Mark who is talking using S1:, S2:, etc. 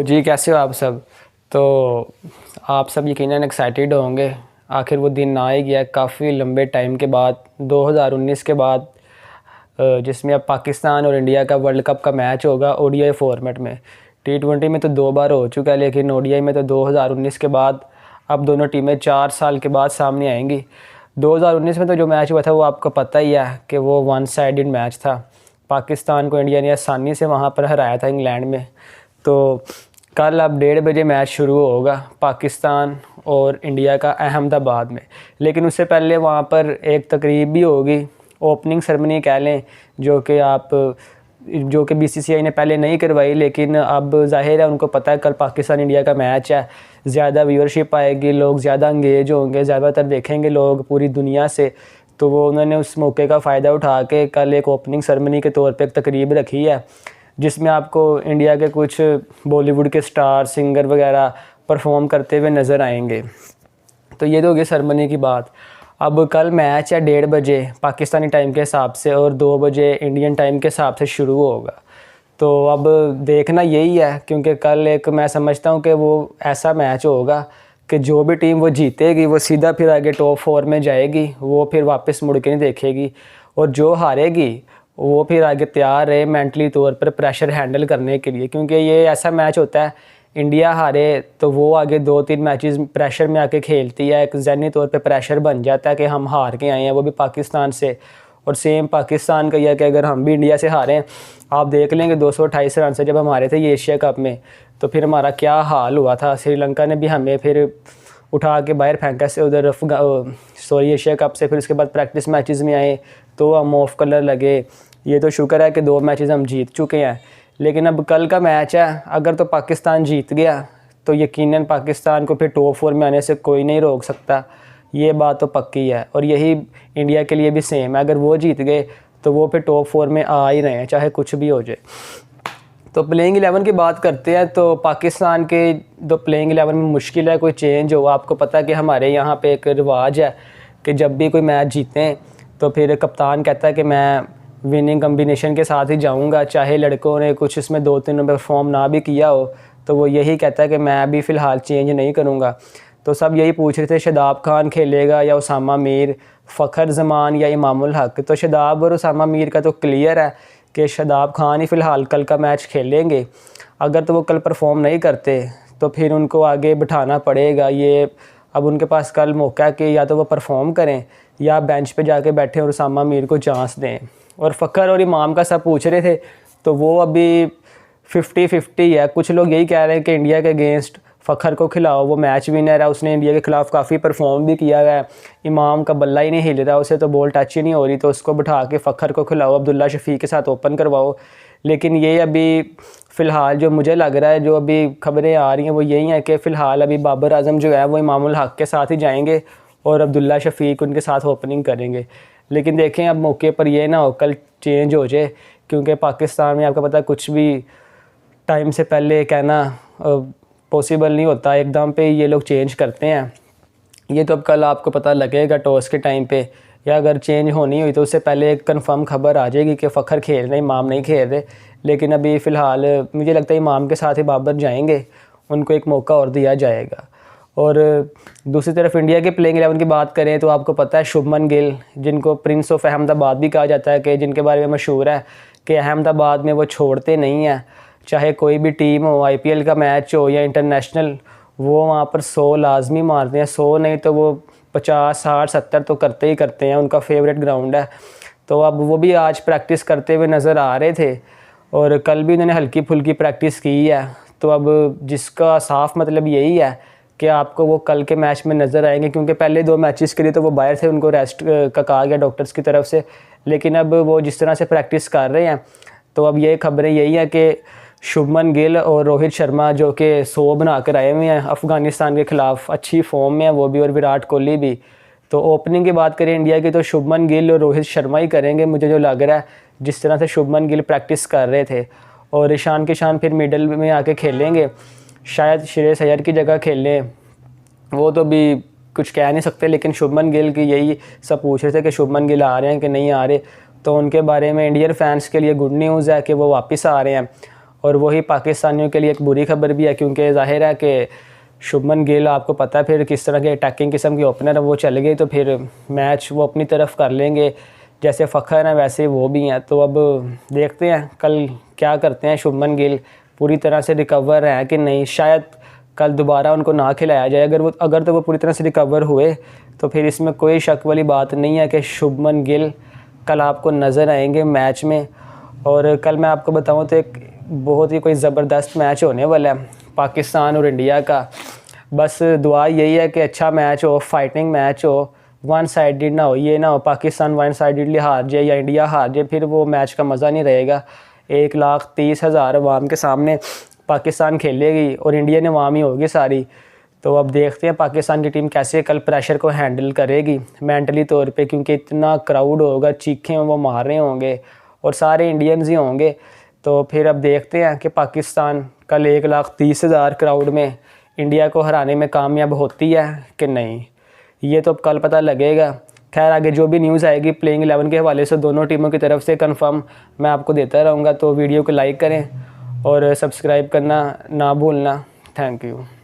S1: जी कैसे हो आप सब। तो आप सब यकीनन एक्साइटेड होंगे। आखिर वो दिन आ ही गया काफ़ी लंबे टाइम के बाद, 2019 के बाद, जिसमें अब पाकिस्तान और इंडिया का वर्ल्ड कप का मैच होगा ओडीआई फॉर्मेट में। टी20 में तो 2 बार हो चुका है, लेकिन ओडीआई में तो 2019 के बाद अब दोनों टीमें 4 साल के बाद सामने आएंगी। 2019 में तो जो मैच हुआ था वो आपको पता ही है कि वो वन साइडेड मैच था। पाकिस्तान को इंडिया ने आसानी से वहाँ पर हराया था इंग्लैंड में। तो कल अब 1:30 बजे मैच शुरू होगा पाकिस्तान और इंडिया का अहमदाबाद में। लेकिन उससे पहले वहाँ पर एक तकरीब भी होगी, ओपनिंग सेरेमनी कह लें, जो कि बीसीसीआई ने पहले नहीं करवाई। लेकिन अब जाहिर है उनको पता है कल पाकिस्तान इंडिया का मैच है, ज़्यादा व्यूअरशिप आएगी, लोग ज़्यादा इंगेज होंगे, ज़्यादातर देखेंगे लोग पूरी दुनिया से। तो वो उन्होंने उस मौके का फ़ायदा उठा के कल एक ओपनिंग सेरेमनी के तौर पे एक तकरीब रखी है, जिसमें आपको इंडिया के कुछ बॉलीवुड के स्टार सिंगर वगैरह परफॉर्म करते हुए नज़र आएंगे। तो ये तो होगी सेरेमनी की बात। अब कल मैच है 1:30 बजे पाकिस्तानी टाइम के हिसाब से और 2 बजे इंडियन टाइम के हिसाब से शुरू होगा। तो अब देखना यही है, क्योंकि कल एक मैं समझता हूँ कि वो ऐसा मैच होगा कि जो भी टीम वो जीतेगी वो सीधा फिर आगे टॉप 4 में जाएगी, वो फिर वापस मुड़ के नहीं देखेगी। और जो हारेगी वो फिर आगे तैयार रहे मेंटली तौर पर प्रेशर हैंडल करने के लिए, क्योंकि ये ऐसा मैच होता है इंडिया हारे तो वो आगे 2-3 मैचेस प्रेशर में आके खेलती है, एक ज़हनी तौर पे प्रेशर बन जाता है कि हम हार के आए हैं, वो भी पाकिस्तान से। और सेम पाकिस्तान का यह कि अगर हम भी इंडिया से हारें, आप देख लेंगे 228 रन से जब हम हारे थे ये एशिया कप में, तो फिर हमारा क्या हाल हुआ था। श्रीलंका ने भी हमें फिर उठा के बाहर फेंका से उधर एशिया कप से। फिर उसके बाद प्रैक्टिस मैचेस में आए तो हम ऑफ कलर लगे। ये तो शुक्र है कि 2 मैचेस हम जीत चुके हैं। लेकिन अब कल का मैच है, अगर तो पाकिस्तान जीत गया तो यकीनन पाकिस्तान को फिर टॉप 4 में आने से कोई नहीं रोक सकता, ये बात तो पक्की है। और यही इंडिया के लिए भी सेम है, अगर वो जीत गए तो वो फिर टॉप 4 में आ ही रहे हैं चाहे कुछ भी हो जाए। तो प्लेइंग 11 की बात करते हैं तो पाकिस्तान के तो प्लेइंग 11 में मुश्किल है कोई चेंज हो। आपको पता है कि हमारे यहाँ पे एक रिवाज है कि जब भी कोई मैच जीतें तो फिर कप्तान कहता है कि मैं विनिंग कम्बिनेशन के साथ ही जाऊंगा, चाहे लड़कों ने कुछ इसमें 2-3 में परफॉर्म ना भी किया हो, तो वो यही कहता है कि मैं अभी फ़िलहाल चेंज नहीं करूंगा। तो सब यही पूछ रहे थे शादाब खान खेलेगा या उसामा मीर, फ़खर जमान या इमामुल हक। तो शादाब और उसामा मीर का तो क्लियर है कि शादाब खान ही फ़िलहाल कल का मैच खेलेंगे। अगर तो वो कल परफॉर्म नहीं करते तो फिर उनको आगे बिठाना पड़ेगा। ये अब उनके पास कल मौका है कि या तो वो परफॉर्म करें या बेंच पे जाके बैठें और उसामा मीर को चांस दें। और फ़खर और इमाम का सब पूछ रहे थे तो वो अभी 50-50 है। कुछ लोग यही कह रहे हैं कि इंडिया के अगेंस्ट फ़खर को खिलाओ, वो मैच विनर है, उसने इंडिया के ख़िलाफ़ काफ़ी परफॉर्म भी किया है। इमाम का बल्ला ही नहीं हिल रहा, उसे तो बॉल टच ही नहीं हो रही, तो उसको बिठा के फ़खर को खिलाओ, अब्दुल्ला शफ़ी के साथ ओपन करवाओ। लेकिन ये अभी फ़िलहाल जो मुझे लग रहा है, जो अभी खबरें आ रही हैं वो यही है कि फ़िलहाल अभी बाबर आज़म जो है वो इमामुल हक के साथ ही जाएंगे और अब्दुल्ला शफ़ीक उनके साथ ओपनिंग करेंगे। लेकिन देखें अब मौके पर ये ना हो कल चेंज हो जाए, क्योंकि पाकिस्तान में आपको पता है कुछ भी टाइम से पहले कहना पॉसिबल नहीं होता, एकदम पे ये लोग चेंज करते हैं। ये तो अब कल आपको पता लगेगा टॉस के टाइम पे, या अगर चेंज होनी हुई तो उससे पहले एक कंफर्म खबर आ जाएगी कि फ़खर खेल रहे, इमाम नहीं खेल रहे। लेकिन अभी फ़िलहाल मुझे लगता है इमाम के साथ ही बाबर जाएंगे, उनको एक मौका और दिया जाएगा। और दूसरी तरफ इंडिया के प्लेइंग 11 की बात करें तो आपको पता है शुभमन गिल, जिनको प्रिंस ऑफ अहमदाबाद भी कहा जाता है, कि जिनके बारे में मशहूर है कि अहमदाबाद में वो छोड़ते नहीं हैं, चाहे कोई भी टीम हो, आईपीएल का मैच हो या इंटरनेशनल, वो वहाँ पर 100 लाजमी मारते हैं, 100 नहीं तो वो 50, 60, 70 तो करते ही करते हैं, उनका फेवरेट ग्राउंड है। तो अब वो भी आज प्रैक्टिस करते हुए नज़र आ रहे थे और कल भी उन्होंने हल्की फुल्की प्रैक्टिस की है। तो अब जिसका साफ मतलब यही है कि आपको वो कल के मैच में नज़र आएंगे, क्योंकि पहले 2 मैचेस के लिए तो वो बाहर थे, उनको रेस्ट का कहा गया डॉक्टर्स की तरफ से। लेकिन अब वो जिस तरह से प्रैक्टिस कर रहे हैं तो अब ये खबरें यही हैं कि शुभमन गिल और रोहित शर्मा जो कि 100 बना कर आए हुए हैं अफ़गानिस्तान के ख़िलाफ़, अच्छी फॉर्म में है वो भी, और विराट कोहली भी। तो ओपनिंग की बात करें इंडिया की तो शुभमन गिल और रोहित शर्मा ही करेंगे, मुझे जो लग रहा है, जिस तरह से शुभमन गिल प्रैक्टिस कर रहे थे। और ईशान किशान फिर मिडल में आके खेलेंगे, शायद श्रेयस अय्यर की जगह खेलें, वो तो भी कुछ कह नहीं सकते। लेकिन शुभमन गिल की यही सब पूछ रहे थे कि शुभमन गिल आ रहे हैं कि नहीं आ रहे, तो उनके बारे में इंडियन फैंस के लिए गुड न्यूज़ है कि वो वापस आ रहे हैं। और वही पाकिस्तानियों के लिए एक बुरी खबर भी है, क्योंकि ज़ाहिर है कि शुभमन गिल आपको पता है फिर किस तरह के अटैकिंग किस्म के ओपनर है, वो चल गए तो फिर मैच वो अपनी तरफ कर लेंगे। जैसे फ़खर हैं वैसे वो भी हैं। तो अब देखते हैं कल क्या करते हैं। शुभमन गिल पूरी तरह से रिकवर हैं कि नहीं, शायद कल दोबारा उनको ना खिलाया जाए। अगर तो वो पूरी तरह से रिकवर हुए तो फिर इसमें कोई शक वाली बात नहीं है कि शुभमन गिल कल आपको नज़र आएंगे मैच में। और कल मैं आपको बताऊं तो एक बहुत ही कोई ज़बरदस्त मैच होने वाला है पाकिस्तान और इंडिया का। बस दुआ यही है कि अच्छा मैच हो, फाइटिंग मैच हो, वन साइडेड ना हो। ये ना हो पाकिस्तान वन साइडेडली हार जाए या इंडिया हार जाए, फिर वो मैच का मज़ा नहीं रहेगा। 1,30,000 अवाम के सामने पाकिस्तान खेलेगी और इंडिया ने अवामी होगी सारी। तो अब देखते हैं पाकिस्तान की टीम कैसे कल प्रेशर को हैंडल करेगी मेंटली तौर पे, क्योंकि इतना क्राउड होगा, चीखें वो मार रहे होंगे और सारे इंडियंस ही होंगे। तो फिर अब देखते हैं कि पाकिस्तान कल 1,30,000 क्राउड में इंडिया को हराने में कामयाब होती है कि नहीं, ये तो अब कल पता लगेगा। खैर आगे जो भी न्यूज़ आएगी प्लेइंग 11 के हवाले से दोनों टीमों की तरफ से कंफर्म मैं आपको देता रहूँगा। तो वीडियो को लाइक करें और सब्सक्राइब करना ना भूलना। Thank you.